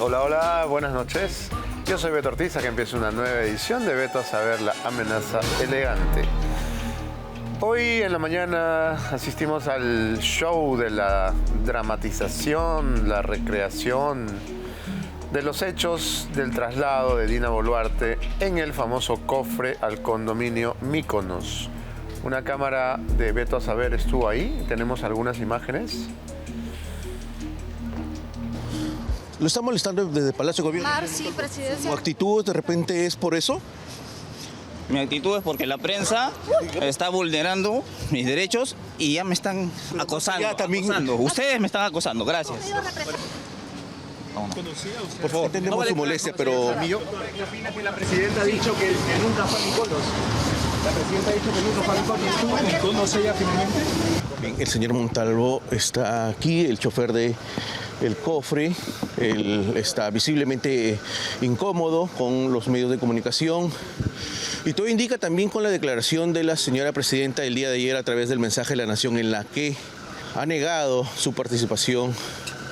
Hola, hola, buenas noches. Yo soy Beto Ortiz, que empieza una nueva edición de Beto a Saber, la amenaza elegante. Hoy en la mañana asistimos al show de la dramatización, la recreación de los hechos del traslado de Dina Boluarte en el famoso cofre al condominio Mykonos. Una cámara de Beto a Saber estuvo ahí, tenemos algunas imágenes. ¿Lo está molestando desde Palacio de Gobierno? Sí, presidencia. ¿Su actitud de repente es por eso? Mi actitud es porque la prensa está vulnerando mis derechos y ya me están acosando. Ustedes me están acosando, gracias. Por favor, entendemos su molestia, pero... ¿Qué opina que la presidenta ha dicho que nunca fue a Mykonos? La presidenta ha dicho que nunca fue a Mykonos. ¿Estuvo en Mykonos ella finalmente? Bien, el señor Montalvo está aquí, el chofer de el cofre. Él está visiblemente incómodo con los medios de comunicación. Y todo indica también con la declaración de la señora presidenta el día de ayer a través del mensaje de la Nación, en la que ha negado su participación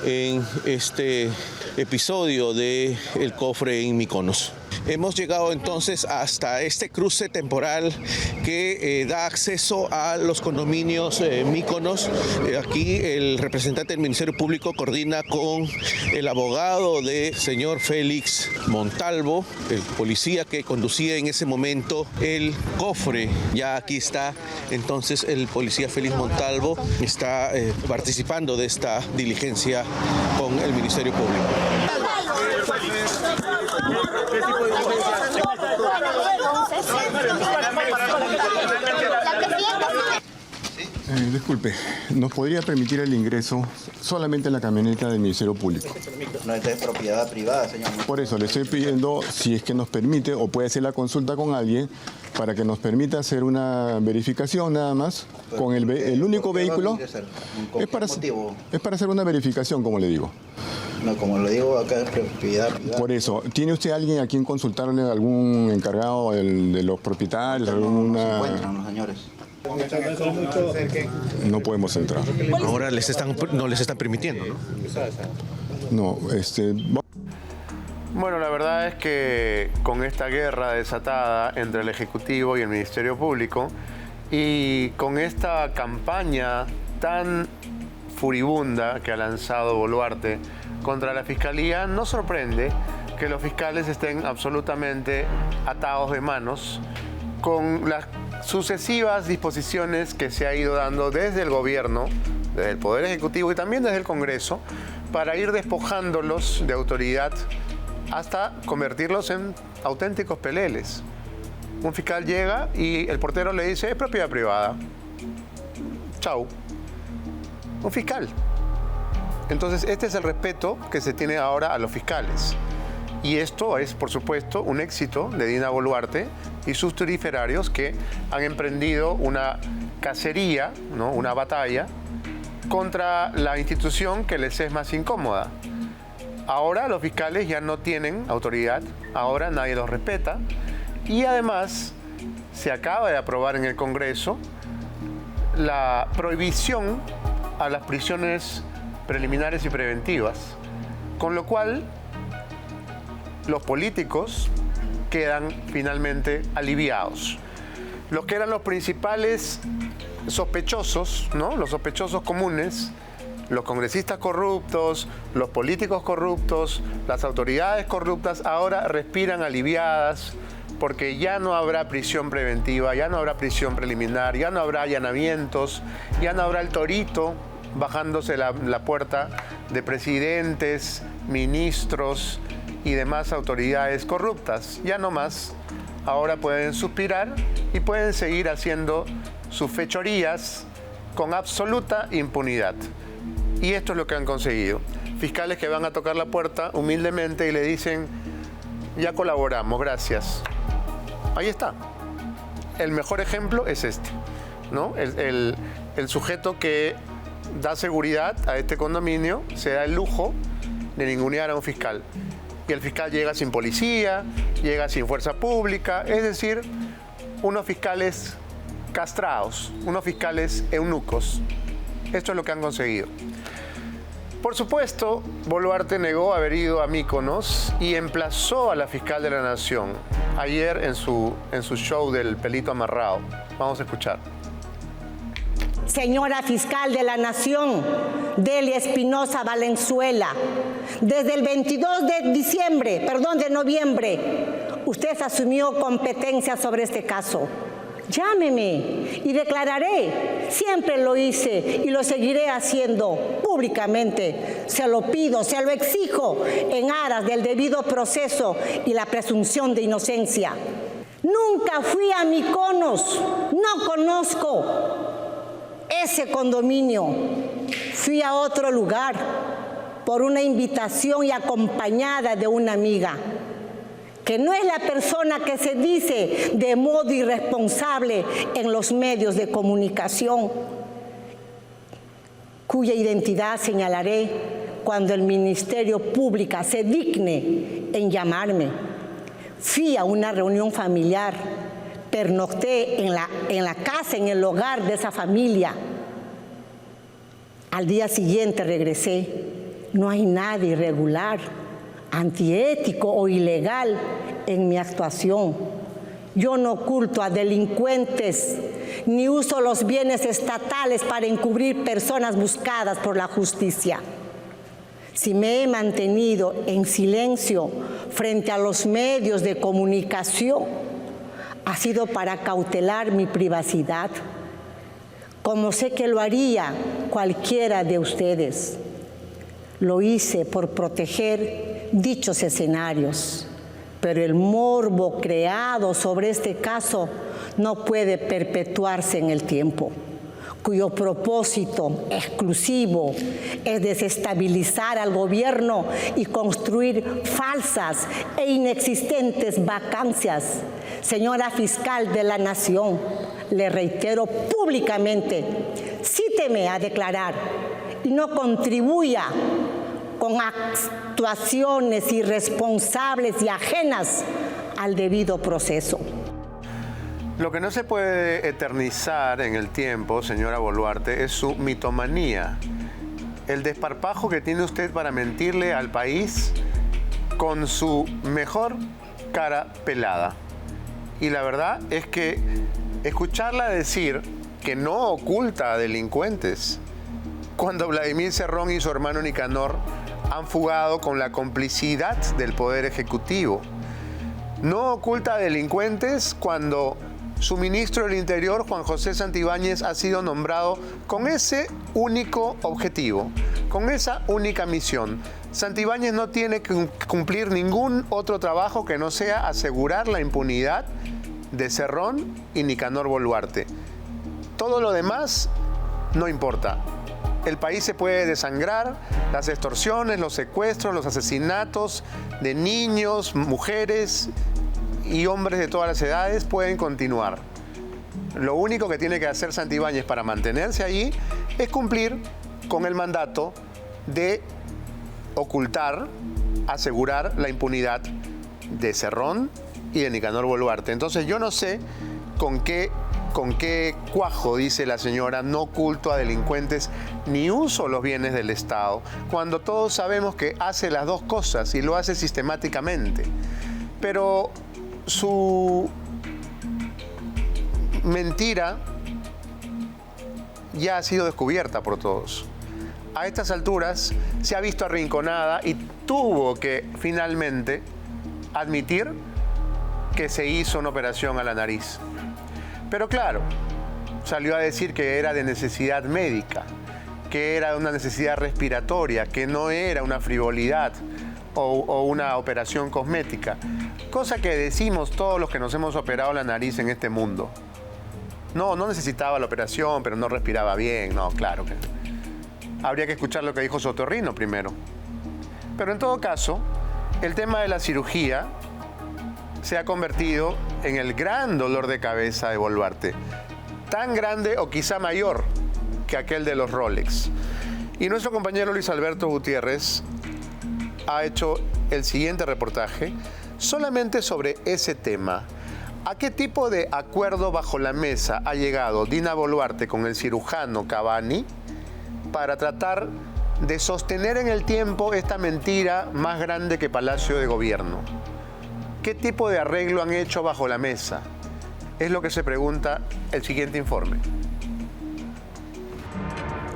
en este episodio de el cofre en Mykonos. Hemos llegado entonces hasta este cruce temporal que da acceso a los condominios Mykonos. Aquí el representante del Ministerio Público coordina con el abogado de señor Félix Montalvo, el policía que conducía en ese momento el cofre. Ya aquí está entonces el policía Félix Montalvo, está participando de esta diligencia con el Ministerio Público. ¿Qué tipo de diligencia? Disculpe, ¿nos podría permitir el ingreso solamente en la camioneta del Ministerio Público? No, esta es propiedad privada, señor. Por eso le estoy pidiendo si es que nos permite o puede hacer la consulta con alguien para que nos permita hacer una verificación nada más con el único vehículo. Es para hacer una verificación, como le digo. No, como lo digo, acá es propiedad privada. Por eso, ¿tiene usted alguien a quien consultarle, algún encargado de los propietarios? No se encuentran los señores. No podemos entrar. Ahora no les están permitiendo, ¿no? No, Bueno, la verdad es que con esta guerra desatada entre el Ejecutivo y el Ministerio Público y con esta campaña tan furibunda que ha lanzado Boluarte contra la Fiscalía, no sorprende que los fiscales estén absolutamente atados de manos con las sucesivas disposiciones que se ha ido dando desde el gobierno, desde el Poder Ejecutivo y también desde el Congreso, para ir despojándolos de autoridad hasta convertirlos en auténticos peleles. Un fiscal llega y el portero le dice, es propiedad privada. Chau. Un fiscal. Entonces, este es el respeto que se tiene ahora a los fiscales. Y esto es, por supuesto, un éxito de Dina Boluarte y sus turiferarios que han emprendido una cacería, ¿no? Una batalla contra la institución que les es más incómoda. Ahora los fiscales ya no tienen autoridad, ahora nadie los respeta y además se acaba de aprobar en el Congreso la prohibición a las prisiones preliminares y preventivas, con lo cual los políticos quedan finalmente aliviados. Los que eran los principales sospechosos, ¿no? Los sospechosos comunes, los congresistas corruptos, los políticos corruptos, las autoridades corruptas, ahora respiran aliviadas porque ya no habrá prisión preventiva, ya no habrá prisión preliminar, ya no habrá allanamientos, ya no habrá el torito bajándose la puerta de presidentes, ministros y demás autoridades corruptas. Ya no más. Ahora pueden suspirar y pueden seguir haciendo sus fechorías con absoluta impunidad. Y esto es lo que han conseguido. Fiscales que van a tocar la puerta humildemente y le dicen, ya colaboramos, gracias. Ahí está. El mejor ejemplo es este, ¿no? El sujeto que da seguridad a este condominio se da el lujo de ningunear a un fiscal. Y el fiscal llega sin policía, llega sin fuerza pública, es decir, unos fiscales castrados, unos fiscales eunucos. Esto es lo que han conseguido. Por supuesto, Boluarte negó haber ido a Mykonos y emplazó a la fiscal de la Nación ayer en su show del pelito amarrado. Vamos a escuchar. Señora fiscal de la Nación, Delia Espinosa Valenzuela, desde el 22 de noviembre, usted asumió competencia sobre este caso. Llámeme y declararé. Siempre lo hice y lo seguiré haciendo públicamente. Se lo pido, se lo exijo en aras del debido proceso y la presunción de inocencia. Nunca fui a Mykonos, no conozco ese condominio. Fui a otro lugar por una invitación y acompañada de una amiga, que no es la persona que se dice de modo irresponsable en los medios de comunicación, cuya identidad señalaré cuando el Ministerio Público se digne en llamarme. Fui a una reunión familiar, pernocté en la casa, en el hogar de esa familia. Al día siguiente regresé. No hay nada irregular, antiético o ilegal en mi actuación. Yo no oculto a delincuentes ni uso los bienes estatales para encubrir personas buscadas por la justicia. Si me he mantenido en silencio frente a los medios de comunicación, ha sido para cautelar mi privacidad, como sé que lo haría cualquiera de ustedes. Lo hice por proteger dichos escenarios, pero el morbo creado sobre este caso no puede perpetuarse en el tiempo, cuyo propósito exclusivo es desestabilizar al gobierno y construir falsas e inexistentes vacancias. Señora fiscal de la Nación, le reitero públicamente, cíteme a declarar y no contribuya con actuaciones irresponsables y ajenas al debido proceso. Lo que no se puede eternizar en el tiempo, señora Boluarte, es su mitomanía. El desparpajo que tiene usted para mentirle al país con su mejor cara pelada. Y la verdad es que escucharla decir que no oculta a delincuentes, cuando Vladimir Cerrón y su hermano Nicanor han fugado con la complicidad del Poder Ejecutivo. No oculta a delincuentes cuando su ministro del Interior, Juan José Santibáñez, ha sido nombrado con ese único objetivo, con esa única misión. Santibáñez no tiene que cumplir ningún otro trabajo que no sea asegurar la impunidad de Cerrón y Nicanor Boluarte. Todo lo demás no importa. El país se puede desangrar, las extorsiones, los secuestros, los asesinatos de niños, mujeres y hombres de todas las edades pueden continuar. Lo único que tiene que hacer Santibáñez para mantenerse allí es cumplir con el mandato de ocultar, asegurar la impunidad de Cerrón y de Nicanor Boluarte. Entonces yo no sé con qué cuajo dice la señora, no oculto a delincuentes ni uso los bienes del Estado, cuando todos sabemos que hace las dos cosas y lo hace sistemáticamente. Pero su mentira ya ha sido descubierta por todos. A estas alturas se ha visto arrinconada y tuvo que finalmente admitir que se hizo una operación a la nariz. Pero claro, salió a decir que era de necesidad médica, que era una necesidad respiratoria, que no era una frivolidad o una operación cosmética. Cosa que decimos todos los que nos hemos operado la nariz en este mundo. No necesitaba la operación, pero no respiraba bien. No, claro que habría que escuchar lo que dijo su otorrino primero. Pero en todo caso, el tema de la cirugía se ha convertido en el gran dolor de cabeza de Boluarte. Tan grande o quizá mayor que aquel de los Rolex. Y nuestro compañero Luis Alberto Gutiérrez ha hecho el siguiente reportaje solamente sobre ese tema. ¿A qué tipo de acuerdo bajo la mesa ha llegado Dina Boluarte con el cirujano Cavani para tratar de sostener en el tiempo esta mentira más grande que Palacio de Gobierno? ¿Qué tipo de arreglo han hecho bajo la mesa? Es lo que se pregunta el siguiente informe.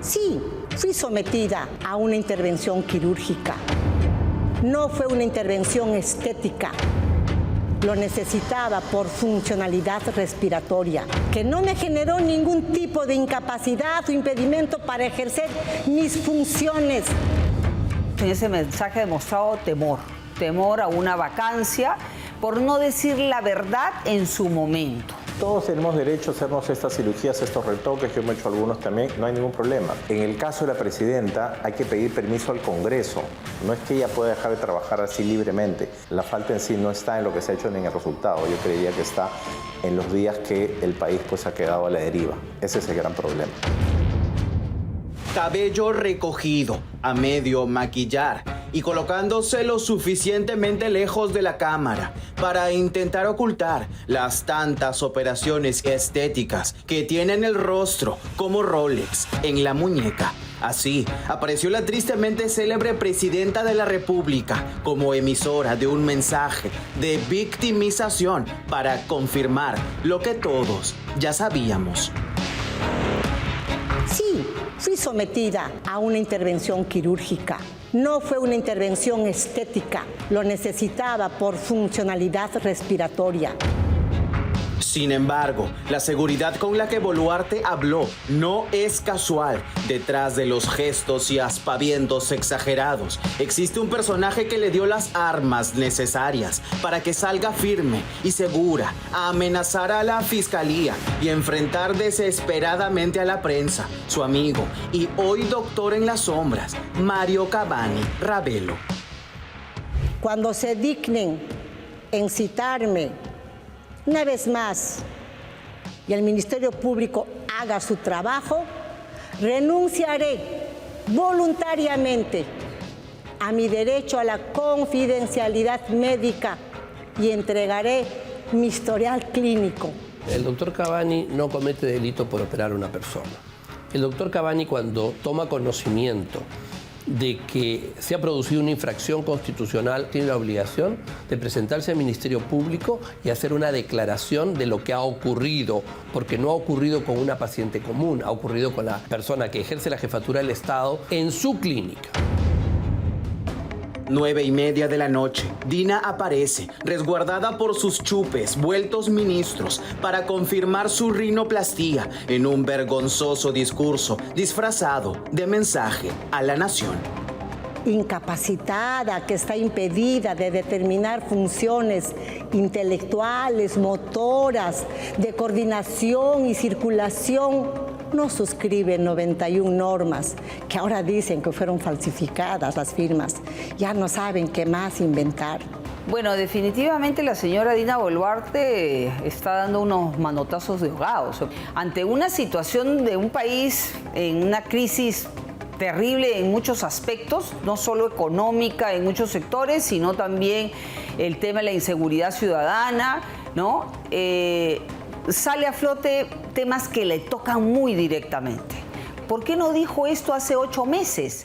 Sí, fui sometida a una intervención quirúrgica. No fue una intervención estética. Lo necesitaba por funcionalidad respiratoria, que no me generó ningún tipo de incapacidad o impedimento para ejercer mis funciones. En ese mensaje ha demostrado temor a una vacancia, por no decir la verdad en su momento. Todos tenemos derecho a hacernos estas cirugías, estos retoques, yo me he hecho algunos también, no hay ningún problema. En el caso de la presidenta hay que pedir permiso al Congreso, no es que ella pueda dejar de trabajar así libremente. La falta en sí no está en lo que se ha hecho ni en el resultado, yo creería que está en los días que el país pues ha quedado a la deriva, ese es el gran problema. Cabello recogido, a medio maquillar y colocándose lo suficientemente lejos de la cámara para intentar ocultar las tantas operaciones estéticas que tienen el rostro como Rolex en la muñeca. Así apareció la tristemente célebre presidenta de la República como emisora de un mensaje de victimización para confirmar lo que todos ya sabíamos. Sí, fui sometida a una intervención quirúrgica. No fue una intervención estética. Lo necesitaba por funcionalidad respiratoria. Sin embargo, la seguridad con la que Boluarte habló no es casual. Detrás de los gestos y aspavientos exagerados, existe un personaje que le dio las armas necesarias para que salga firme y segura a amenazar a la fiscalía y enfrentar desesperadamente a la prensa, su amigo y hoy doctor en las sombras, Mario Cavani Ravelo. Cuando se dignen en citarme una vez más y el Ministerio Público haga su trabajo, renunciaré voluntariamente a mi derecho a la confidencialidad médica y entregaré mi historial clínico. El doctor Cavani no comete delito por operar a una persona. El doctor Cavani, cuando toma conocimiento de que se ha producido una infracción constitucional, tiene la obligación de presentarse al Ministerio Público y hacer una declaración de lo que ha ocurrido, porque no ha ocurrido con una paciente común, ha ocurrido con la persona que ejerce la jefatura del Estado en su clínica. 9:30 de la noche, Dina aparece, resguardada por sus chupes, vueltos ministros, para confirmar su rinoplastía en un vergonzoso discurso disfrazado de mensaje a la nación. Incapacitada, que está impedida de determinar funciones intelectuales, motoras, de coordinación y circulación, no suscribe 91 normas, que ahora dicen que fueron falsificadas las firmas. Ya no saben qué más inventar. Bueno, definitivamente la señora Dina Boluarte está dando unos manotazos de ahogados. Ante una situación de un país en una crisis terrible en muchos aspectos, no solo económica en muchos sectores, sino también el tema de la inseguridad ciudadana, ¿no? Sale a flote temas que le tocan muy directamente. ¿Por qué no dijo esto hace 8 meses?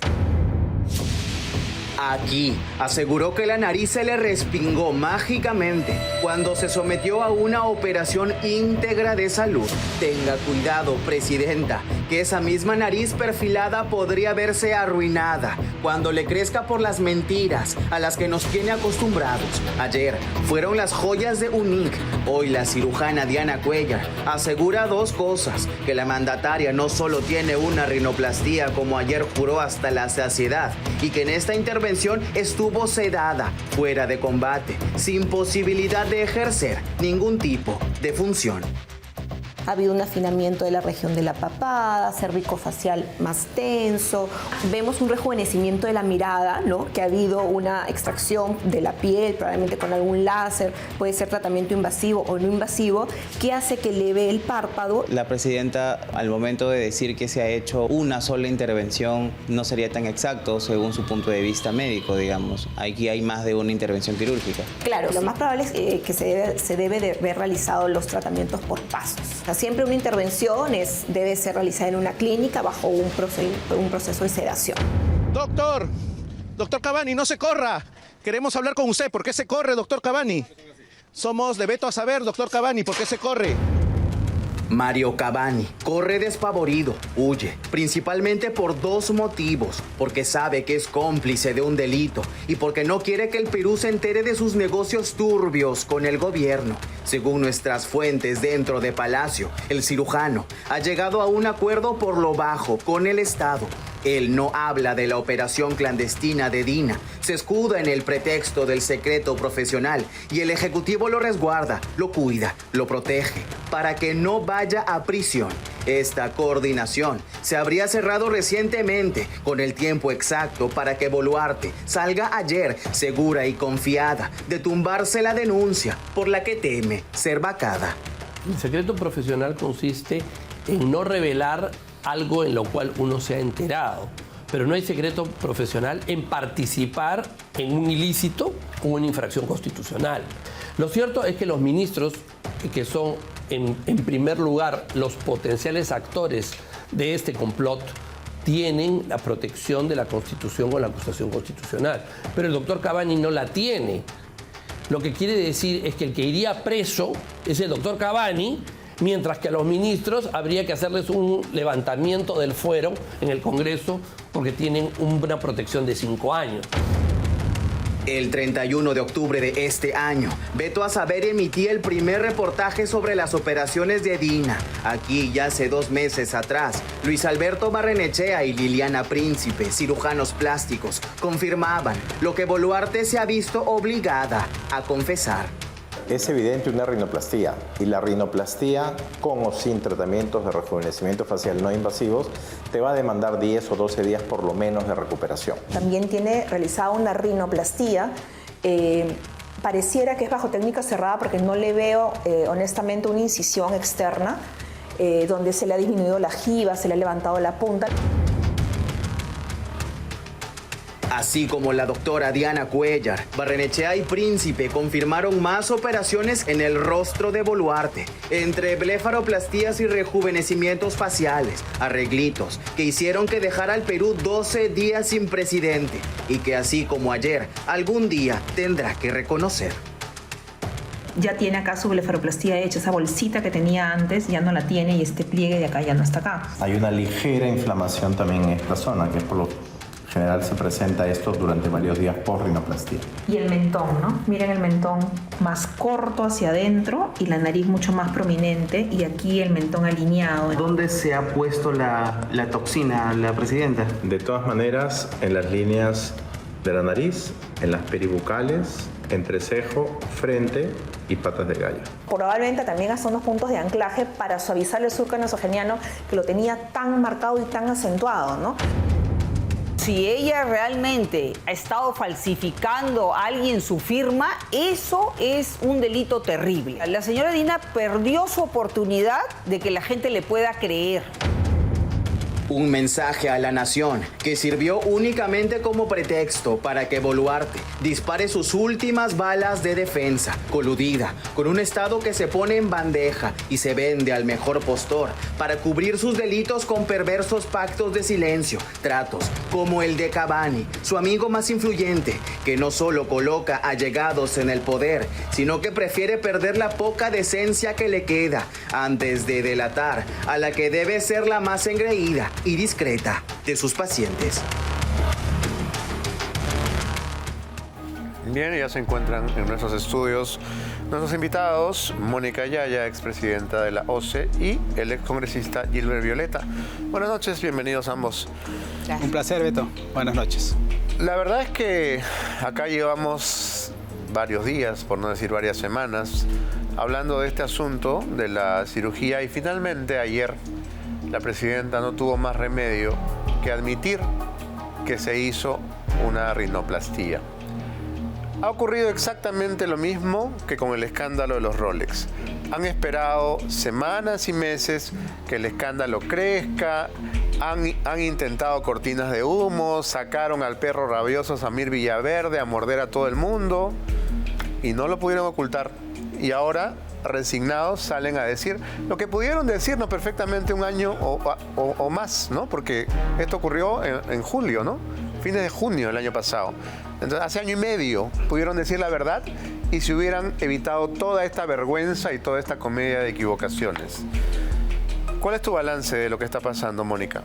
Aquí aseguró que la nariz se le respingó mágicamente cuando se sometió a una operación íntegra de salud. Tenga cuidado, presidenta, que esa misma nariz perfilada podría verse arruinada cuando le crezca por las mentiras a las que nos tiene acostumbrados. Ayer fueron las joyas de UNIC. Hoy la cirujana Diana Cuellar asegura 2 cosas: que la mandataria no solo tiene una rinoplastía como ayer juró hasta la saciedad, y que en esta intervención estuvo sedada, fuera de combate, sin posibilidad de ejercer ningún tipo de función. Ha habido un afinamiento de la región de la papada, cervicofacial más tenso. Vemos un rejuvenecimiento de la mirada, ¿no? Que ha habido una extracción de la piel, probablemente con algún láser, puede ser tratamiento invasivo o no invasivo, que hace que eleve el párpado. La presidenta, al momento de decir que se ha hecho una sola intervención, no sería tan exacto según su punto de vista médico, digamos. Aquí hay más de una intervención quirúrgica. Claro, lo más probable es que se debe de haber realizado los tratamientos por pasos. Siempre una intervención debe ser realizada en una clínica bajo un proceso de sedación. Doctor Cavani, no se corra. Queremos hablar con usted. ¿Por qué se corre, doctor Cavani? Somos de Veto a Saber, doctor Cavani. ¿Por qué se corre? Mario Cavani corre despavorido, huye, principalmente por dos motivos, porque sabe que es cómplice de un delito y porque no quiere que el Perú se entere de sus negocios turbios con el gobierno. Según nuestras fuentes dentro de Palacio, el cirujano ha llegado a un acuerdo por lo bajo con el Estado. Él no habla de la operación clandestina de Dina, se escuda en el pretexto del secreto profesional y el Ejecutivo lo resguarda, lo cuida, lo protege, para que no vaya a prisión. Esta coordinación se habría cerrado recientemente con el tiempo exacto para que Boluarte salga ayer segura y confiada de tumbarse la denuncia por la que teme ser vacada. El secreto profesional consiste en no revelar algo en lo cual uno se ha enterado, pero no hay secreto profesional en participar en un ilícito o una infracción constitucional. Lo cierto es que los ministros, que son en primer lugar los potenciales actores de este complot, tienen la protección de la Constitución o la acusación constitucional, pero el doctor Cavani no la tiene. Lo que quiere decir es que el que iría preso es el doctor Cavani, mientras que a los ministros habría que hacerles un levantamiento del fuero en el Congreso porque tienen una protección de 5 años. El 31 de octubre de este año, Veto a Saber emitía el primer reportaje sobre las operaciones de Dina. Aquí, ya hace 2 meses atrás, Luis Alberto Barrenechea y Liliana Príncipe, cirujanos plásticos, confirmaban lo que Boluarte se ha visto obligada a confesar. Es evidente una rinoplastía, y la rinoplastía, con o sin tratamientos de rejuvenecimiento facial no invasivos, te va a demandar 10 o 12 días por lo menos de recuperación. También tiene realizada una rinoplastía. Pareciera que es bajo técnica cerrada porque no le veo honestamente una incisión externa donde se le ha disminuido la jiba, se le ha levantado la punta. Así como la doctora Diana Cuellar, Barrenechea y Príncipe confirmaron más operaciones en el rostro de Boluarte, entre blefaroplastías y rejuvenecimientos faciales, arreglitos que hicieron que dejara al Perú 12 días sin presidente y que así como ayer, algún día tendrá que reconocer. Ya tiene acá su blefaroplastía hecha, esa bolsita que tenía antes ya no la tiene y este pliegue de acá ya no está acá. Hay una ligera inflamación también en esta zona, que es por lo general se presenta esto durante varios días por rinoplastía. Y el mentón, ¿no? Miren el mentón más corto hacia adentro y la nariz mucho más prominente y aquí el mentón alineado. ¿Dónde se ha puesto la toxina, la presidenta? De todas maneras, en las líneas de la nariz, en las peribucales, entrecejo, frente y patas de gallo. Probablemente también son unos puntos de anclaje para suavizar el surco nasogeniano que lo tenía tan marcado y tan acentuado, ¿no? Si ella realmente ha estado falsificando a alguien su firma, eso es un delito terrible. La señora Dina perdió su oportunidad de que la gente le pueda creer. Un mensaje a la nación que sirvió únicamente como pretexto para que Boluarte dispare sus últimas balas de defensa, coludida con un Estado que se pone en bandeja y se vende al mejor postor para cubrir sus delitos con perversos pactos de silencio, tratos como el de Cavani, su amigo más influyente, que no solo coloca allegados en el poder, sino que prefiere perder la poca decencia que le queda antes de delatar a la que debe ser la más engreída y discreta de sus pacientes. Bien, ya se encuentran en nuestros estudios nuestros invitados, Mónica Yaya, expresidenta de la OCE, y el excongresista Gilbert Violeta. Buenas noches, bienvenidos ambos. Gracias. Un placer, Beto. Buenas noches. La verdad es que acá llevamos varios días, por no decir varias semanas, hablando de este asunto de la cirugía y finalmente ayer la presidenta no tuvo más remedio que admitir que se hizo una rinoplastía. Ha ocurrido exactamente lo mismo que con el escándalo de los Rolex. Han esperado semanas y meses que el escándalo crezca, han intentado cortinas de humo, sacaron al perro rabioso Samir Villaverde a morder a todo el mundo y no lo pudieron ocultar. Y ahora, resignados, salen a decir lo que pudieron decirnos perfectamente un año o más, ¿no? Porque esto ocurrió en julio, ¿no? fines de junio del año pasado. Entonces, hace año y medio pudieron decir la verdad y se hubieran evitado toda esta vergüenza y toda esta comedia de equivocaciones. ¿Cuál es tu balance de lo que está pasando, Mónica?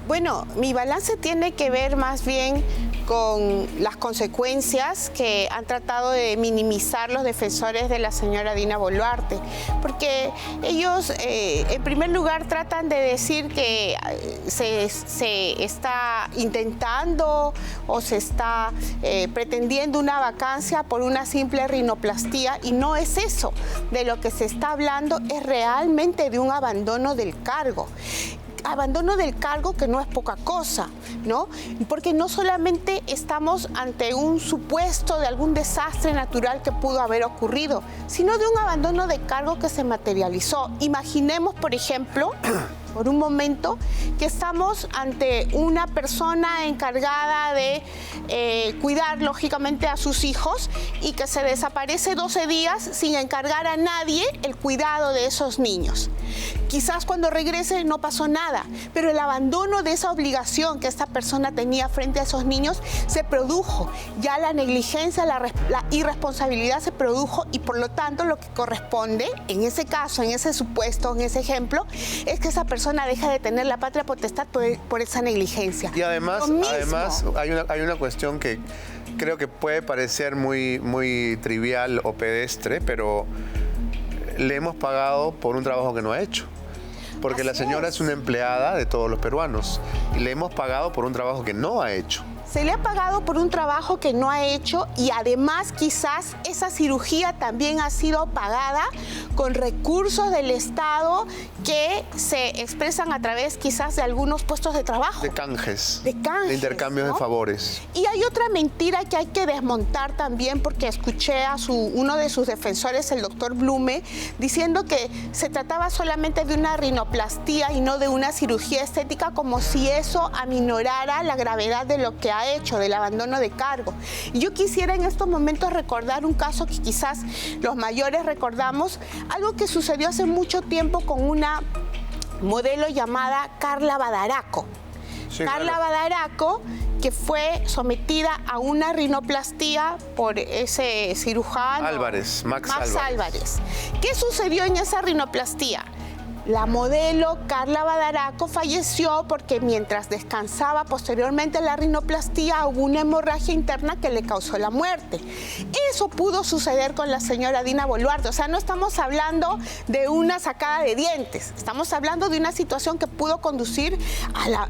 Bueno, mi balance tiene que ver más bien con las consecuencias que han tratado de minimizar los defensores de la señora Dina Boluarte, porque ellos en primer lugar tratan de decir que se está intentando o se está pretendiendo una vacancia por una simple rinoplastía, y no es eso. De lo que se está hablando es realmente de un abandono del cargo. Abandono del cargo que no es poca cosa, ¿no? Porque no solamente estamos ante un supuesto de algún desastre natural que pudo haber ocurrido, sino de un abandono de cargo que se materializó. Imaginemos, por ejemplo, por un momento, que estamos ante una persona encargada de cuidar, lógicamente, a sus hijos y que se desaparece 12 días sin encargar a nadie el cuidado de esos niños. Quizás cuando regrese no pasó nada, pero el abandono de esa obligación que esta persona tenía frente a esos niños se produjo. Ya la negligencia, la irresponsabilidad se produjo, y por lo tanto lo que corresponde en ese caso, en ese supuesto, en ese ejemplo, es que esa persona deja de tener la patria potestad por esa negligencia. Y además hay una cuestión que creo que puede parecer muy trivial o pedestre, pero le hemos pagado por un trabajo que no ha hecho. Porque la señora es una empleada de todos los peruanos y le hemos pagado por un trabajo que no ha hecho. Se le ha pagado por un trabajo que no ha hecho, y además quizás esa cirugía también ha sido pagada con recursos del Estado que se expresan a través quizás de algunos puestos de trabajo. De canjes. De intercambios, ¿no?, de favores. Y hay otra mentira que hay que desmontar también, porque escuché a uno de sus defensores, el doctor Blume, diciendo que se trataba solamente de una rinoplastía y no de una cirugía estética, como si eso aminorara la gravedad de lo que ha hecho, del abandono de cargo. Y yo quisiera en estos momentos recordar un caso que quizás los mayores recordamos, algo que sucedió hace mucho tiempo con una modelo llamada Carla Badaraco. Sí, Carla Badaraco, que fue sometida a una rinoplastía por ese cirujano Max Álvarez. ¿Qué sucedió en esa rinoplastía? La modelo Carla Badaraco falleció porque mientras descansaba posteriormente la rinoplastía hubo una hemorragia interna que le causó la muerte. Eso pudo suceder con la señora Dina Boluarte. O sea, no estamos hablando de una sacada de dientes. Estamos hablando de una situación que pudo conducir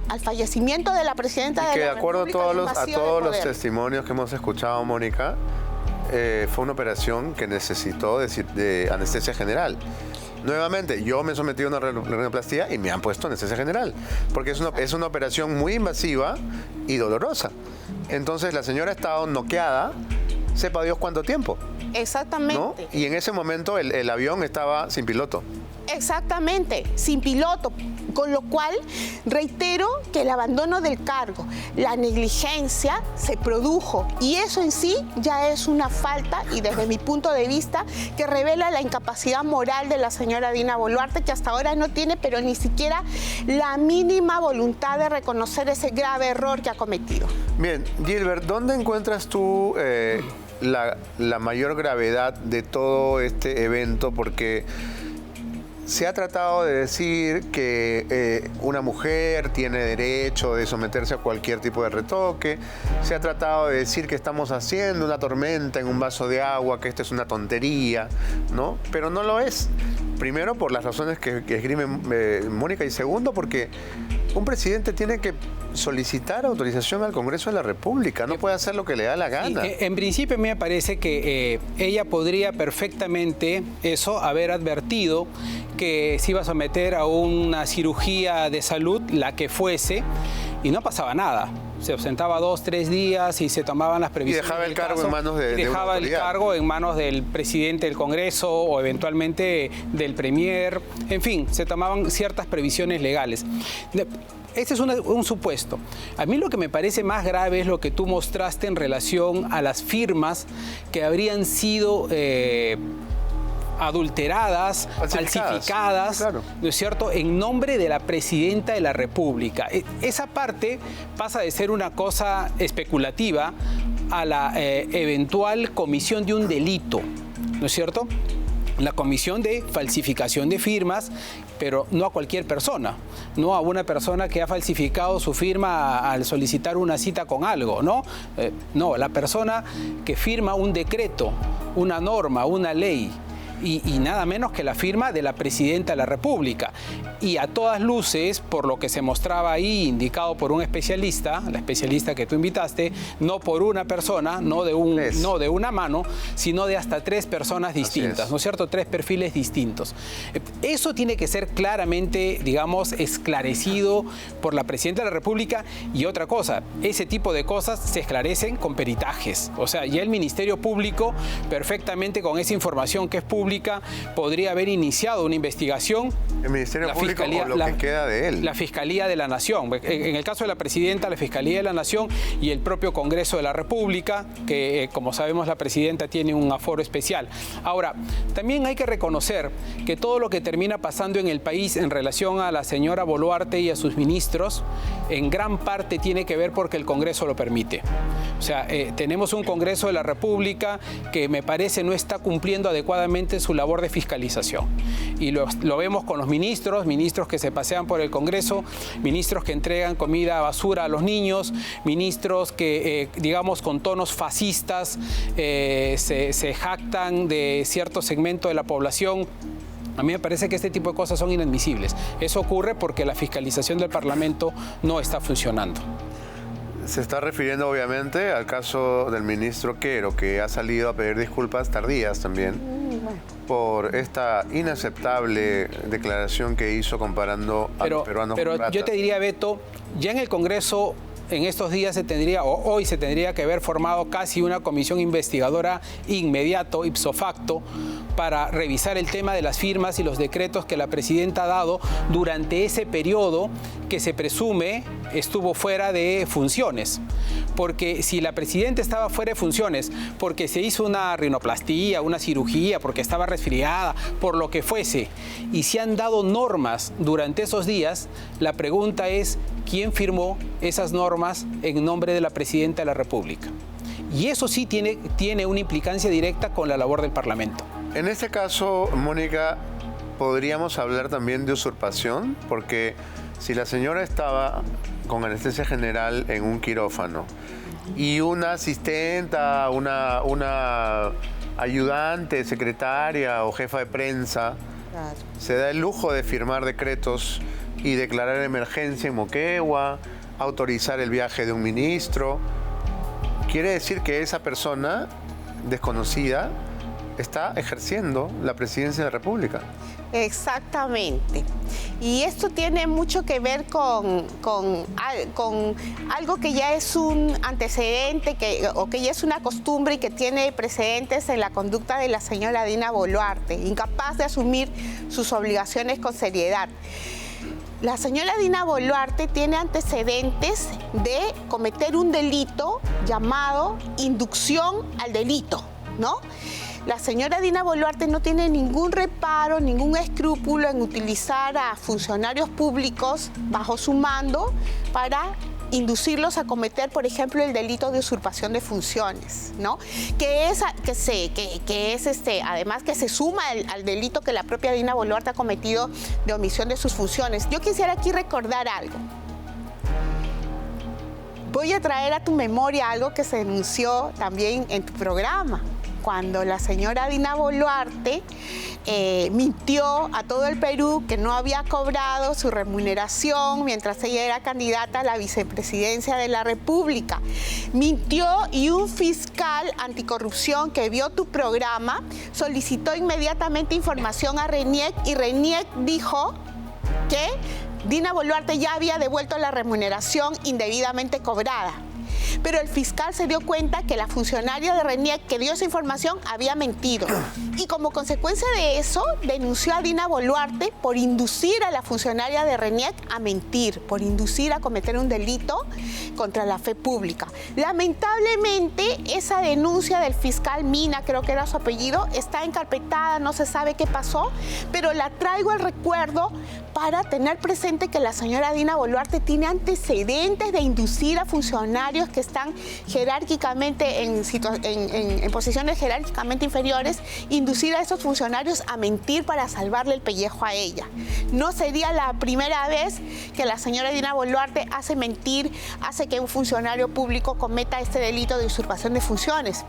al fallecimiento de la presidenta de la República. De acuerdo a todos los testimonios que hemos escuchado, Mónica, fue una operación que necesitó de anestesia general. Nuevamente, yo me he sometido a una rinoplastía y me han puesto anestesia general, porque es una operación muy invasiva y dolorosa. Entonces la señora ha estado noqueada, sepa Dios cuánto tiempo. Exactamente. ¿No? Y en ese momento el avión estaba sin piloto. Exactamente, sin piloto. Con lo cual, reitero que el abandono del cargo, la negligencia se produjo, y eso en sí ya es una falta, y desde mi punto de vista, que revela la incapacidad moral de la señora Dina Boluarte, que hasta ahora no tiene, pero ni siquiera la mínima voluntad de reconocer ese grave error que ha cometido. Bien, Gilbert, ¿dónde encuentras tú la mayor gravedad de todo este evento? Porque se ha tratado de decir que una mujer tiene derecho de someterse a cualquier tipo de retoque. Se ha tratado de decir que estamos haciendo una tormenta en un vaso de agua, que esto es una tontería, ¿no? Pero no lo es. Primero, por las razones que esgrime Mónica, y segundo, porque un presidente tiene que solicitar autorización al Congreso de la República, no puede hacer lo que le da la gana. Sí, en principio me parece que ella podría perfectamente haber advertido que se iba a someter a una cirugía de salud, la que fuese, y no pasaba nada. Se ausentaba 2 o 3 días y se tomaban las previsiones. Y dejaba el cargo en manos de dejaba el cargo en manos del presidente del Congreso o eventualmente del premier. En fin, se tomaban ciertas previsiones legales. Este es un supuesto. A mí lo que me parece más grave es lo que tú mostraste en relación a las firmas que habrían sido adulteradas, falsificadas, claro, ¿no es cierto?, en nombre de la presidenta de la República. Esa parte pasa de ser una cosa especulativa a la eventual comisión de un delito, ¿no es cierto? La comisión de falsificación de firmas, pero no a cualquier persona, no a una persona que ha falsificado su firma al solicitar una cita con algo, ¿no? No, la persona que firma un decreto, una norma, una ley, y nada menos que la firma de la presidenta de la República. Y a todas luces, por lo que se mostraba ahí, indicado por un especialista, la especialista que tú invitaste, no por una persona, no de una mano, sino de hasta 3 personas distintas, ¿no es cierto? 3 perfiles distintos. Eso tiene que ser claramente, digamos, esclarecido por la presidenta de la República. Y otra cosa, ese tipo de cosas se esclarecen con peritajes. O sea, ya el Ministerio Público, perfectamente con esa información que es pública, podría haber iniciado una investigación. El Ministerio Público o lo que queda de él. La Fiscalía de la Nación. En el caso de la presidenta, la Fiscalía de la Nación y el propio Congreso de la República, que como sabemos la presidenta tiene un aforo especial. Ahora, también hay que reconocer que todo lo que termina pasando en el país en relación a la señora Boluarte y a sus ministros, en gran parte tiene que ver porque el Congreso lo permite. O sea, tenemos un Congreso de la República que me parece no está cumpliendo adecuadamente su labor de fiscalización. Y lo vemos con los ministros que se pasean por el Congreso, ministros que entregan comida basura a los niños, ministros que, digamos, con tonos fascistas se jactan de cierto segmento de la población. A mí me parece que este tipo de cosas son inadmisibles. Eso ocurre porque la fiscalización del Parlamento no está funcionando. Se está refiriendo obviamente al caso del ministro Quero, que ha salido a pedir disculpas tardías también por esta inaceptable declaración que hizo comparando a los peruanos con ratas. Yo te diría, Beto, ya en el Congreso en estos días hoy se tendría que haber formado casi una comisión investigadora inmediato, ipso facto, para revisar el tema de las firmas y los decretos que la presidenta ha dado durante ese periodo que se presume estuvo fuera de funciones. Porque si la presidenta estaba fuera de funciones porque se hizo una rinoplastía, una cirugía, porque estaba resfriada, por lo que fuese, y se han dado normas durante esos días, la pregunta es, ¿quién firmó esas normas en nombre de la presidenta de la República? Y eso sí tiene una implicancia directa con la labor del Parlamento. En este caso, Mónica, podríamos hablar también de usurpación, porque si la señora estaba con anestesia general en un quirófano y una asistenta, una ayudante, secretaria o jefa de prensa se da el lujo de firmar decretos y declarar emergencia en Moquegua, autorizar el viaje de un ministro, quiere decir que esa persona desconocida está ejerciendo la presidencia de la República. Exactamente. Y esto tiene mucho que ver con algo que ya es un antecedente o que ya es una costumbre y que tiene precedentes en la conducta de la señora Dina Boluarte, incapaz de asumir sus obligaciones con seriedad. La señora Dina Boluarte tiene antecedentes de cometer un delito llamado inducción al delito, ¿no? La señora Dina Boluarte no tiene ningún reparo, ningún escrúpulo en utilizar a funcionarios públicos bajo su mando para inducirlos a cometer, por ejemplo, el delito de usurpación de funciones, ¿no? Además que se suma al delito que la propia Dina Boluarte ha cometido de omisión de sus funciones. Yo quisiera aquí recordar algo. Voy a traer a tu memoria algo que se denunció también en tu programa, cuando la señora Dina Boluarte mintió a todo el Perú que no había cobrado su remuneración mientras ella era candidata a la vicepresidencia de la República. Mintió y un fiscal anticorrupción que vio tu programa solicitó inmediatamente información a RENIEC y RENIEC dijo que Dina Boluarte ya había devuelto la remuneración indebidamente cobrada. pero el fiscal se dio cuenta que la funcionaria de RENIEC que dio esa información había mentido. Y como consecuencia de eso, denunció a Dina Boluarte por inducir a la funcionaria de RENIEC a mentir, por inducir a cometer un delito contra la fe pública. Lamentablemente, esa denuncia del fiscal Mina, creo que era su apellido, está encarpetada, no se sabe qué pasó, pero la traigo al recuerdo para tener presente que la señora Dina Boluarte tiene antecedentes de inducir a funcionarios que están jerárquicamente en posiciones jerárquicamente inferiores, inducir a esos funcionarios a mentir para salvarle el pellejo a ella. No sería la primera vez que la señora Dina Boluarte hace mentir, hace que un funcionario público cometa este delito de usurpación de funciones.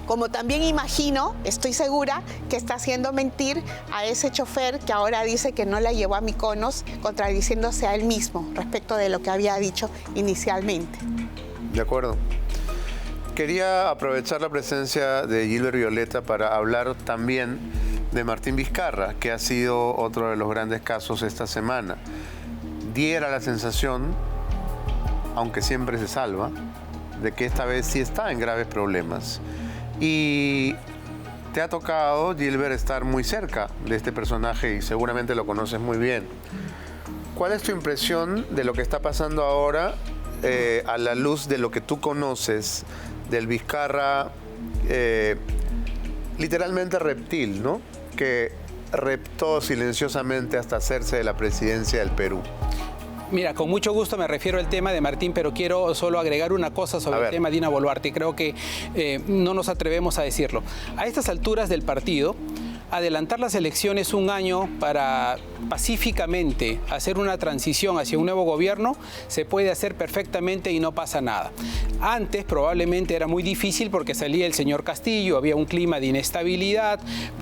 Como también imagino, estoy segura, que está haciendo mentir a ese chofer que ahora dice que no la llevó a Mykonos, contradiciéndose a él mismo respecto de lo que había dicho inicialmente. De acuerdo. Quería aprovechar la presencia de Gilbert Violeta para hablar también de Martín Vizcarra, que ha sido otro de los grandes casos esta semana. Diera la sensación, aunque siempre se salva, de que esta vez sí está en graves problemas. Y te ha tocado, Gilbert, estar muy cerca de este personaje y seguramente lo conoces muy bien. ¿Cuál es tu impresión de lo que está pasando ahora a la luz de lo que tú conoces del Vizcarra literalmente reptil, ¿no? Que reptó silenciosamente hasta hacerse de la presidencia del Perú? Mira, con mucho gusto me refiero al tema de Martín, pero quiero solo agregar una cosa sobre el tema de Dina Boluarte. Creo que no nos atrevemos a decirlo. A estas alturas del partido, adelantar las elecciones un año para pacíficamente hacer una transición hacia un nuevo gobierno se puede hacer perfectamente y no pasa nada. Antes probablemente era muy difícil porque salía el señor Castillo, había un clima de inestabilidad,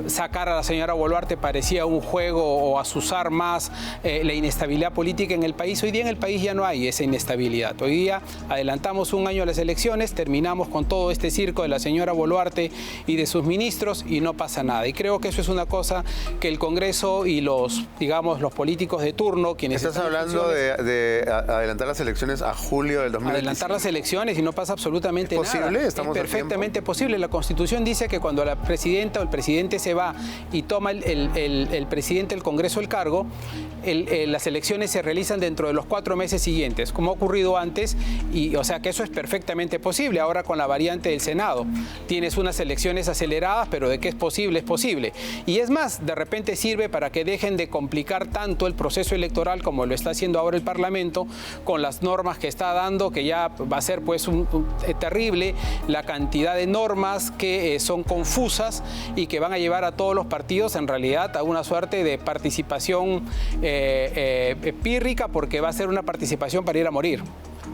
sacar a la señora Boluarte parecía un juego o azuzar más la inestabilidad política en el país. Hoy día en el país ya no hay esa inestabilidad. Hoy día adelantamos un año a las elecciones, terminamos con todo este circo de la señora Boluarte y de sus ministros y no pasa nada. Y creo que eso es una cosa que el Congreso y los políticos de turno, quienes... ¿Estás hablando de adelantar las elecciones a julio del 2025? Adelantar las elecciones y no pasa absolutamente nada. ¿Es posible? ¿Estamos es perfectamente posible. La Constitución dice que cuando la presidenta o el presidente se va y toma el presidente del Congreso el cargo, las elecciones se realizan dentro de los 4 meses siguientes, como ha ocurrido antes, y o sea que eso es perfectamente posible. Ahora con la variante del Senado, tienes unas elecciones aceleradas, pero de que es posible, es posible. Y es más, de repente sirve para que dejen de complicar tanto el proceso electoral como lo está haciendo ahora el Parlamento, con las normas que está dando, que ya va a ser pues terrible la cantidad de normas que son confusas y que van a llevar a todos los partidos en realidad a una suerte de participación pírrica, porque va a ser una participación para ir a morir,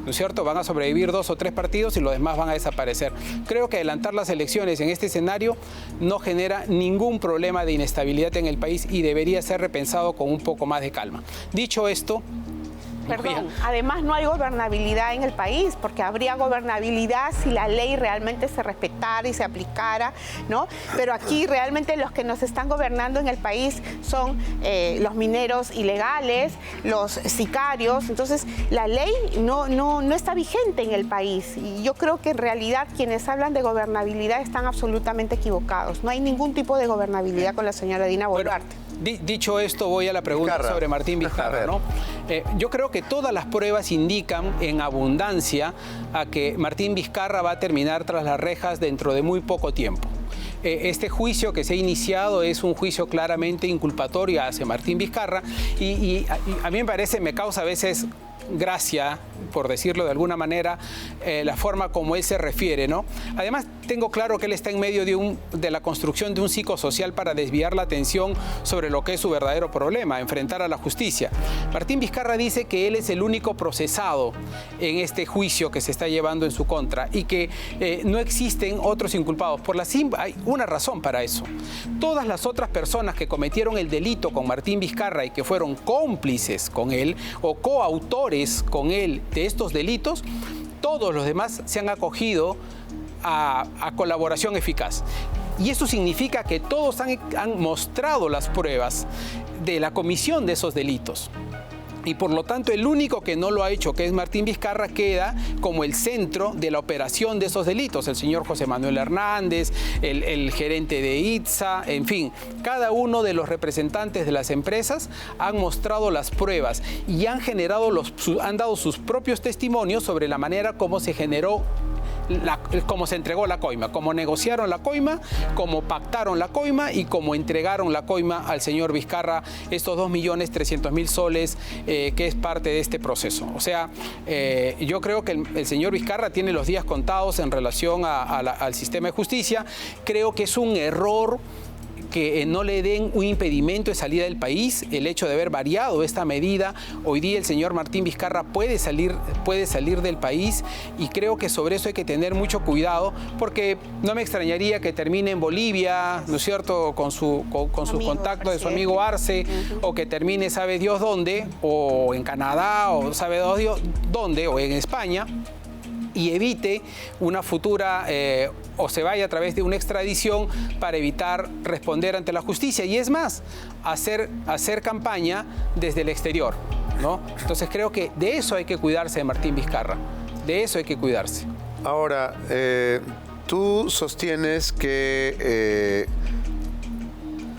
¿no es cierto? Van a sobrevivir 2 o 3 partidos y los demás van a desaparecer. Creo que adelantar las elecciones en este escenario no genera ningún problema de inestabilidad en el país y debería ser repensado con un poco más de calma. Dicho esto... Perdón, además no hay gobernabilidad en el país, porque habría gobernabilidad si la ley realmente se respetara y se aplicara, ¿no? Pero aquí realmente los que nos están gobernando en el país son los mineros ilegales, los sicarios. Entonces la ley no está vigente en el país, y yo creo que en realidad quienes hablan de gobernabilidad están absolutamente equivocados. No hay ningún tipo de gobernabilidad con la señora Dina Boluarte. Dicho esto, voy a la pregunta sobre Martín Vizcarra, ¿no? Yo creo que todas las pruebas indican en abundancia a que Martín Vizcarra va a terminar tras las rejas dentro de muy poco tiempo. Este juicio que se ha iniciado es un juicio claramente inculpatorio hacia Martín Vizcarra y a mí me parece, me causa a veces gracia, por decirlo de alguna manera, la forma como él se refiere, ¿no? Además, tengo claro que él está en medio de la construcción de un psicosocial para desviar la atención sobre lo que es su verdadero problema, enfrentar a la justicia. Martín Vizcarra dice que él es el único procesado en este juicio que se está llevando en su contra y que no existen otros inculpados. Hay una razón para eso. Todas las otras personas que cometieron el delito con Martín Vizcarra y que fueron cómplices con él o coautores con él de estos delitos, todos los demás se han acogido a colaboración eficaz. Y eso significa que todos han mostrado las pruebas de la comisión de esos delitos. Y por lo tanto el único que no lo ha hecho, que es Martín Vizcarra, queda como el centro de la operación de esos delitos. El señor José Manuel Hernández, el gerente de ITSA, en fin, cada uno de los representantes de las empresas han mostrado las pruebas y han dado sus propios testimonios sobre la manera como se generó, cómo se entregó la coima, cómo negociaron la coima, cómo pactaron la coima y cómo entregaron la coima al señor Vizcarra, estos 2.300.000 soles, que es parte de este proceso. O sea, yo creo que el señor Vizcarra tiene los días contados en relación al sistema de justicia. Creo que es un error que no le den un impedimento de salida del país, el hecho de haber variado esta medida. Hoy día el señor Martín Vizcarra puede salir del país, y creo que sobre eso hay que tener mucho cuidado, porque no me extrañaría que termine en Bolivia, ¿no es cierto?, con sus contactos de su amigo Arce, o que termine sabe Dios dónde, o en Canadá, o sabe Dios dónde, o en España, y evite una futura o se vaya a través de una extradición para evitar responder ante la justicia. Y es más, hacer campaña desde el exterior, ¿no? Entonces creo que de eso hay que cuidarse de Martín Vizcarra, de eso hay que cuidarse. Ahora, tú sostienes que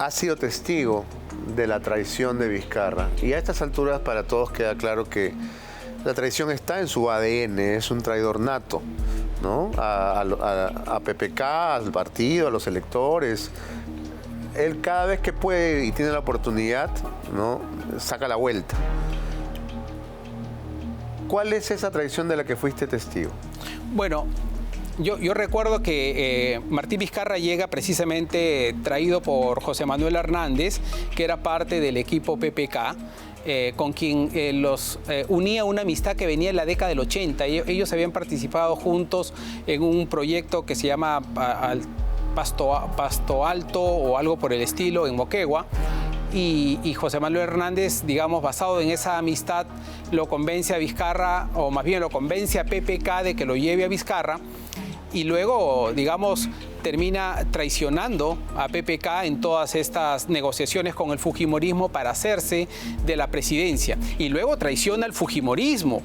has sido testigo de la traición de Vizcarra, y a estas alturas para todos queda claro que la traición está en su ADN, es un traidor nato, ¿no? A PPK, al partido, a los electores. Él cada vez que puede y tiene la oportunidad, ¿no?, saca la vuelta. ¿Cuál es esa traición de la que fuiste testigo? Bueno, yo recuerdo que Martín Vizcarra llega precisamente traído por José Manuel Hernández, que era parte del equipo PPK, con quien los unía una amistad que venía en la década del 80. Ellos habían participado juntos en un proyecto que se llama Pasto Alto o algo por el estilo, en Moquegua. Y José Manuel Hernández, digamos, basado en esa amistad, lo convence a Vizcarra, o más bien lo convence a PPK de que lo lleve a Vizcarra, y luego, digamos, termina traicionando a PPK en todas estas negociaciones con el fujimorismo para hacerse de la presidencia. Y luego traiciona al fujimorismo.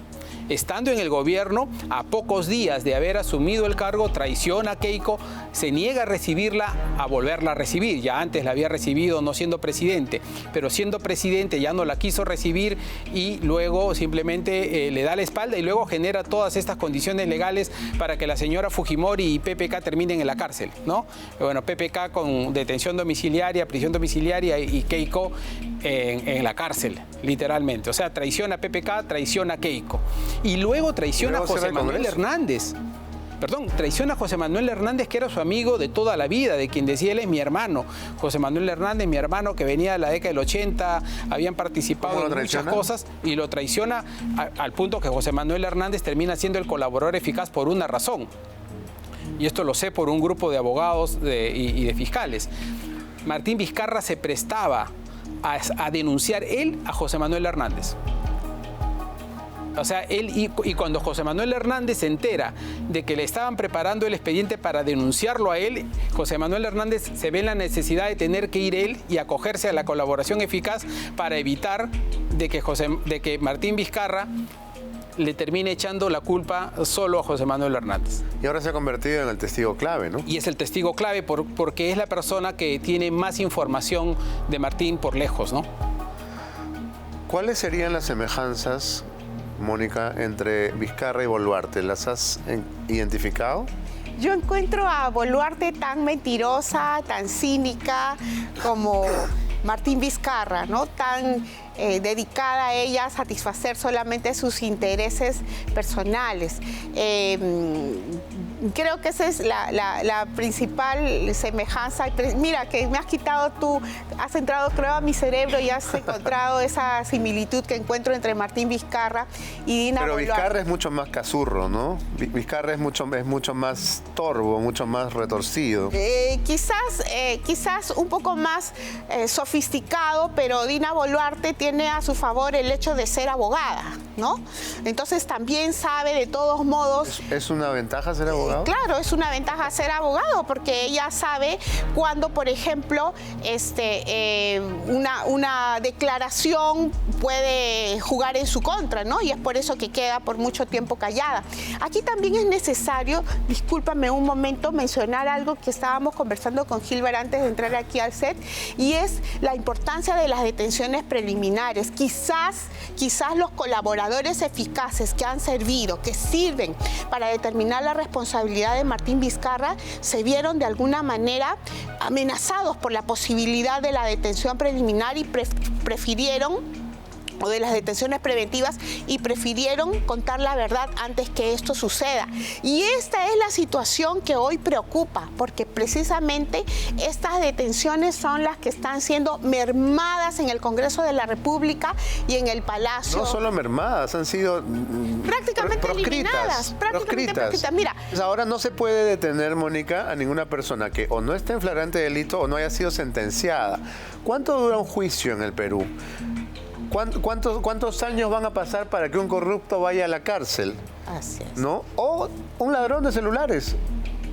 Estando en el gobierno, a pocos días de haber asumido el cargo, traiciona a Keiko, se niega a recibirla, a volverla a recibir. Ya antes la había recibido no siendo presidente, pero siendo presidente ya no la quiso recibir, y luego simplemente le da la espalda, y luego genera todas estas condiciones legales para que la señora Fujimori y PPK terminen en la cárcel, ¿no? Bueno, PPK con detención domiciliaria, prisión domiciliaria, y Keiko en la cárcel, literalmente. O sea, traiciona a PPK, traiciona a Keiko. Y luego traiciona a José Manuel Hernández. Perdón, traiciona a José Manuel Hernández, que era su amigo de toda la vida, de quien decía él es mi hermano. José Manuel Hernández, mi hermano, que venía de la década del 80, habían participado en muchas cosas, y lo traiciona al punto que José Manuel Hernández termina siendo el colaborador eficaz por una razón. Y esto lo sé por un grupo de abogados y de fiscales. Martín Vizcarra se prestaba a denunciar él a José Manuel Hernández. O sea, él y cuando José Manuel Hernández se entera de que le estaban preparando el expediente para denunciarlo a él, José Manuel Hernández se ve en la necesidad de tener que ir él y acogerse a la colaboración eficaz para evitar de que Martín Vizcarra le termine echando la culpa solo a José Manuel Hernández. Y ahora se ha convertido en el testigo clave, ¿no? Y es el testigo clave porque es la persona que tiene más información de Martín por lejos, ¿no? ¿Cuáles serían las semejanzas, Mónica, entre Vizcarra y Boluarte? ¿Las has identificado? Yo encuentro a Boluarte tan mentirosa, tan cínica como Martín Vizcarra, ¿no? Tan dedicada a ella a satisfacer solamente sus intereses personales. Creo que esa es la principal semejanza. Mira, que me has quitado tú, has entrado, creo, a mi cerebro y has encontrado esa similitud que encuentro entre Martín Vizcarra y Dina Boluarte. Pero Vizcarra es mucho más casurro, ¿no? Vizcarra es mucho más torvo, mucho más retorcido. Quizás un poco más sofisticado, pero Dina Boluarte tiene a su favor el hecho de ser abogada, ¿no? Entonces también sabe de todos modos... ¿Es una ventaja ser abogada? abogado? Claro, es una ventaja ser abogado porque ella sabe cuando, por ejemplo, una declaración puede jugar en su contra, ¿no? Y es por eso que queda por mucho tiempo callada. Aquí también es necesario, discúlpame un momento, mencionar algo que estábamos conversando con Gilbert antes de entrar aquí al set, y es la importancia de las detenciones preliminares. Quizás los colaboradores eficaces que han servido, que sirven para determinar la responsabilidad de Martín Vizcarra, se vieron de alguna manera amenazados por la posibilidad de la detención preliminar y prefirieron, o de las detenciones preventivas, y prefirieron contar la verdad antes que esto suceda. Y esta es la situación que hoy preocupa, porque precisamente estas detenciones son las que están siendo mermadas en el Congreso de la República y en el Palacio. No solo mermadas, han sido prácticamente eliminadas. Proscritas. Mira, pues ahora no se puede detener, Mónica, a ninguna persona que o no esté en flagrante delito o no haya sido sentenciada. ¿Cuánto dura un juicio en el Perú? ¿Cuántos años van a pasar para que un corrupto vaya a la cárcel? Así es. ¿No? O un ladrón de celulares.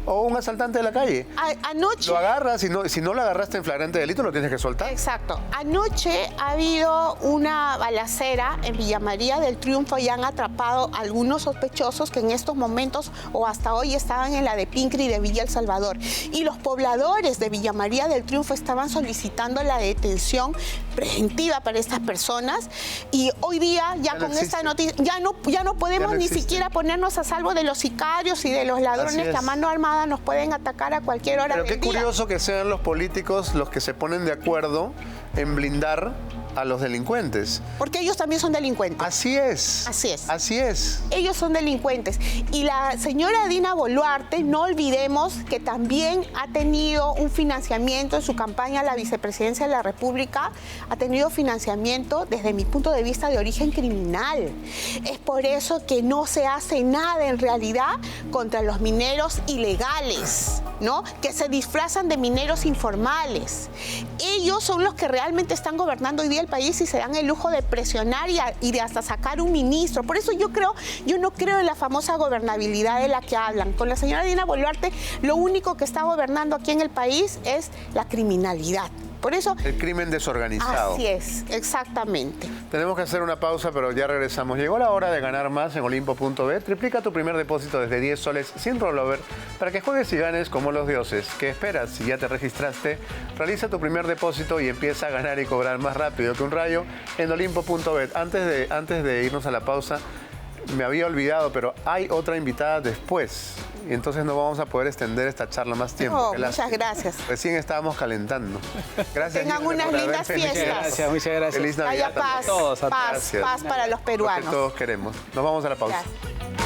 O un asaltante de la calle. Anoche... Lo agarras, si no lo agarraste en flagrante delito, lo tienes que soltar. Exacto. Anoche ha habido una balacera en Villa María del Triunfo y han atrapado a algunos sospechosos que en estos momentos o hasta hoy estaban en la de Pincri de Villa El Salvador. Y los pobladores de Villa María del Triunfo estaban solicitando la detención preventiva para estas personas. Y hoy día, ya con esta noticia, ya no podemos ni siquiera ponernos a salvo de los sicarios y de los ladrones que a mano armada nos pueden atacar a cualquier hora del día. Pero qué curioso que sean los políticos los que se ponen de acuerdo en blindar a los delincuentes. Porque ellos también son delincuentes. Así es. Así es. Así es. Ellos son delincuentes. Y la señora Dina Boluarte, no olvidemos que también ha tenido un financiamiento en su campaña a la vicepresidencia de la República, ha tenido financiamiento desde mi punto de vista de origen criminal. Es por eso que no se hace nada en realidad contra los mineros ilegales, ¿no? Que se disfrazan de mineros informales. Ellos son los que realmente están gobernando hoy día el país y se dan el lujo de presionar y de hasta sacar un ministro. Por eso yo no creo en la famosa gobernabilidad de la que hablan. Con la señora Dina Boluarte, lo único que está gobernando aquí en el país es la criminalidad. Por eso... El crimen desorganizado. Así es, exactamente. Tenemos que hacer una pausa, pero ya regresamos. Llegó la hora de ganar más en Olimpo.bet. Triplica tu primer depósito desde 10 soles sin rollover para que juegues y ganes como los dioses. ¿Qué esperas? Si ya te registraste, realiza tu primer depósito y empieza a ganar y cobrar más rápido que un rayo en Olimpo.bet. Antes de irnos a la pausa, me había olvidado, pero hay otra invitada después. Y entonces no vamos a poder extender esta charla más tiempo. Muchas gracias. Recién estábamos calentando. Gracias. Tengan unas lindas fiestas. Muchas gracias. Feliz Navidad. Haya paz, paz para los peruanos. Lo que todos queremos. Nos vamos a la pausa. Gracias.